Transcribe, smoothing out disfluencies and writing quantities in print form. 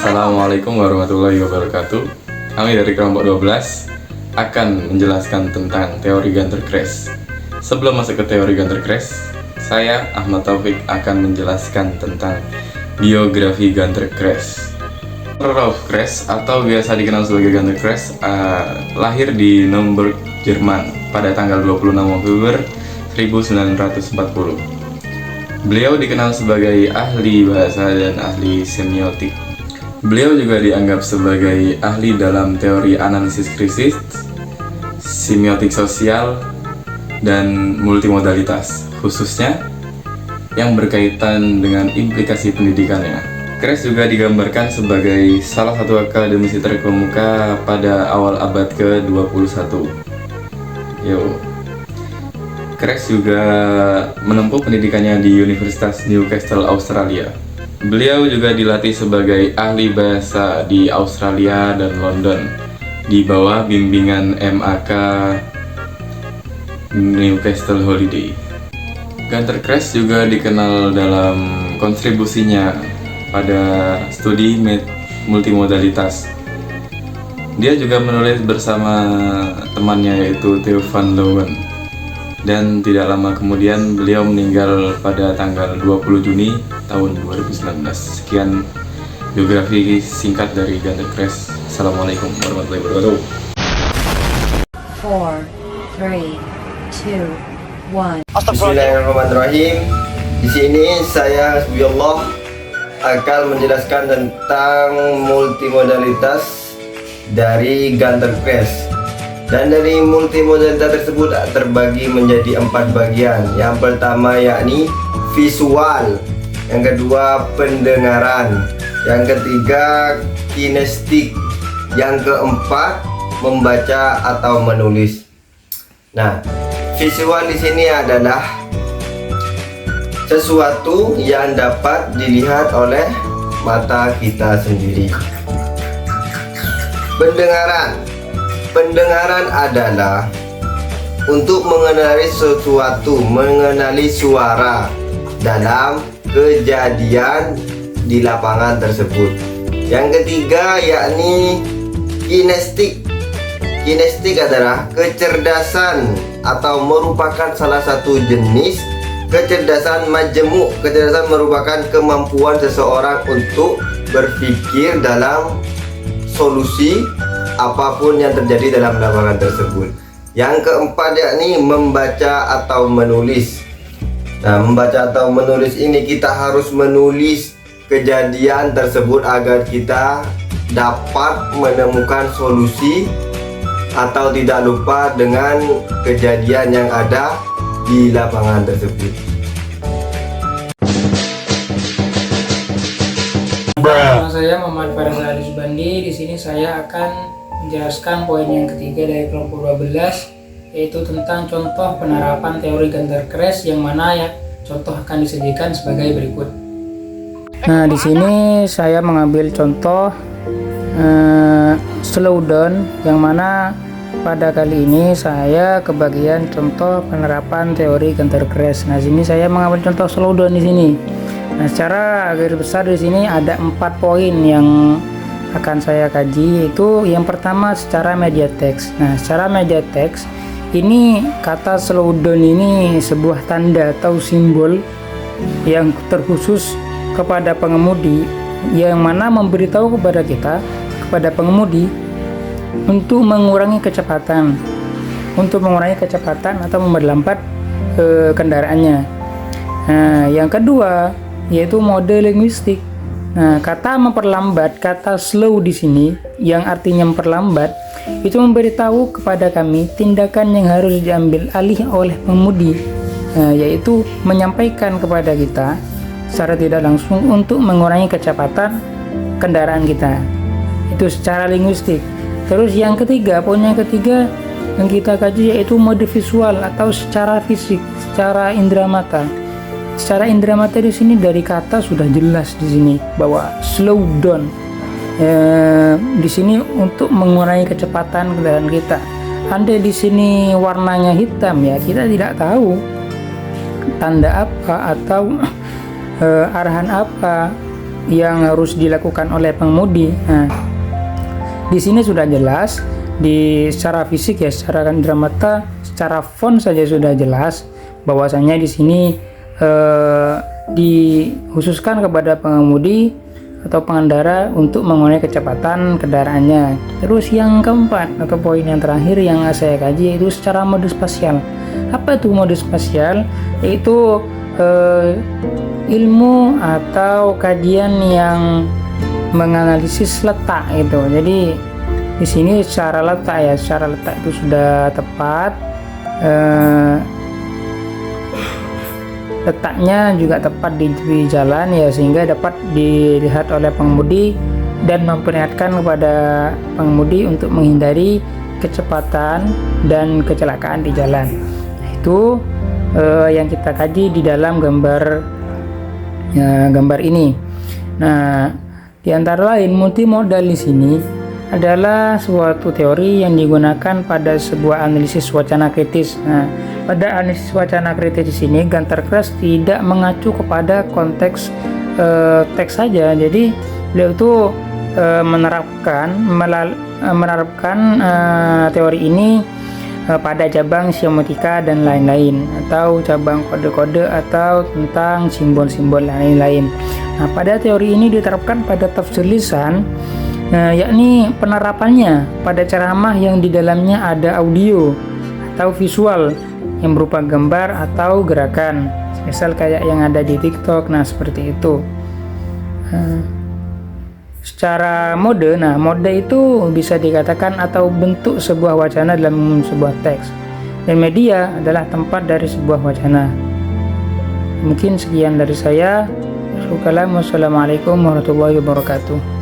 Assalamualaikum warahmatullahi wabarakatuh. Kami dari kelompok 12 akan menjelaskan tentang teori Gunter Kress. Sebelum masuk ke teori Gunter Kress, saya Ahmad Taufik akan menjelaskan tentang biografi Gunter Kress. Rudolf Kress atau biasa dikenal sebagai Gunter Kress lahir di Nuremberg, Jerman pada tanggal 26 November 1940. Beliau dikenal sebagai ahli bahasa dan ahli semiotik. Beliau juga dianggap sebagai ahli dalam teori analisis krisis, semiotik sosial, dan multimodalitas, khususnya yang berkaitan dengan implikasi pendidikannya. Kress juga digambarkan sebagai salah satu akademisi terkemuka pada awal abad ke-21. Kress juga menempuh pendidikannya di Universitas Newcastle, Australia. Beliau juga dilatih sebagai ahli bahasa di Australia dan London di bawah bimbingan MAK Newcastle Holiday. Gunter Kress juga dikenal dalam kontribusinya pada studi multimodalitas. Dia juga menulis bersama temannya yaitu Theo van Leeuwen. Dan tidak lama kemudian beliau meninggal pada tanggal 20 Juni tahun 2019. Sekian biografi singkat dari Gunter Kress. Assalamualaikum warahmatullahi wabarakatuh. 4, 3, 2, 1. Bismillahirrahmanirrahim. Di sini saya Hasbiyallah akan menjelaskan tentang multimodalitas dari Gunter Kress. Dan dari multimodalitas tersebut terbagi menjadi 4 bagian. Yang pertama yakni visual, yang kedua pendengaran, yang ketiga kinestik, yang keempat membaca atau menulis. Nah, visual di sini adalah sesuatu yang dapat dilihat oleh mata kita sendiri. Pendengaran adalah untuk mengenali sesuatu, mengenali suara dalam kejadian di lapangan tersebut. Yang ketiga yakni kinestik. Kinestik adalah kecerdasan atau merupakan salah satu jenis kecerdasan majemuk. Kecerdasan merupakan kemampuan seseorang untuk berpikir dalam solusi apapun yang terjadi dalam lapangan tersebut. Yang keempat yakni membaca atau menulis. Nah, membaca atau menulis ini kita harus menulis kejadian tersebut agar kita dapat menemukan solusi atau tidak lupa dengan kejadian yang ada di lapangan tersebut. Nama saya Muhammad Faris Ali Subandi. Di sini saya akan menjelaskan poin yang ketiga dari kelompok 12, yaitu tentang contoh penerapan teori Gunter Kress, yang mana ya contoh akan disajikan sebagai berikut. Nah, di sini saya mengambil contoh slowdown, yang mana pada kali ini saya kebagian contoh penerapan teori Gunter Kress. Nah, sini saya mengambil contoh slowdown di sini. Nah, secara garis besar di sini ada 4 poin yang akan saya kaji, yaitu yang pertama secara media teks. Nah, secara media teks ini kata slowdown ini sebuah tanda atau simbol yang terkhusus kepada pengemudi, yang mana memberitahu kepada kita, kepada pengemudi, untuk mengurangi kecepatan atau memperlambat kendaraannya. Nah, yang kedua yaitu mode linguistik. Nah, kata memperlambat, kata slow di sini yang artinya memperlambat, itu memberitahu kepada kami tindakan yang harus diambil alih oleh pengemudi, yaitu menyampaikan kepada kita secara tidak langsung untuk mengurangi kecepatan kendaraan kita. Itu secara linguistik. Terus yang ketiga, poin yang ketiga yang kita kaji yaitu mode visual atau secara fisik, secara indera mata. Secara indera mata di sini dari kata sudah jelas di sini bahwa slow down di sini untuk mengurangi kecepatan kendaraan kita. Andai di sini warnanya hitam, ya kita tidak tahu tanda apa atau arahan apa yang harus dilakukan oleh pengemudi. Nah, di sini sudah jelas secara fisik ya, secara indera mata, secara font saja sudah jelas bahwasanya di sini dikhususkan kepada pengemudi atau pengendara untuk mengurangi kecepatan kendaraannya. Terus yang keempat atau poin yang terakhir yang saya kaji yaitu secara mode spasial. Apa itu mode spasial? Yaitu ilmu atau kajian yang menganalisis letak itu. Jadi di sini secara letak ya, secara letak itu sudah tepat. Letaknya juga tepat di jalan ya, sehingga dapat dilihat oleh pengemudi dan memperlihatkan kepada pengemudi untuk menghindari kecepatan dan kecelakaan di jalan. Nah, itu yang kita kaji di dalam gambar ini. Nah, di antara lain multimodal di sini adalah suatu teori yang digunakan pada sebuah analisis wacana kritis. Nah, pada analisis wacana kritis di sini Gunter Kress tidak mengacu kepada konteks teks saja. Jadi beliau itu menerapkan teori ini pada cabang semiotika dan lain-lain, atau cabang kode-kode atau tentang simbol-simbol lain-lain. Nah, pada teori ini diterapkan pada tafsir lisan, yakni penerapannya pada ceramah yang di dalamnya ada audio atau visual yang berupa gambar atau gerakan, misal kayak yang ada di TikTok. Nah, seperti itu. Secara mode, nah mode itu bisa dikatakan atau bentuk sebuah wacana dalam sebuah teks, dan media adalah tempat dari sebuah wacana. Mungkin sekian dari saya. Wassalamualaikum warahmatullahi wabarakatuh.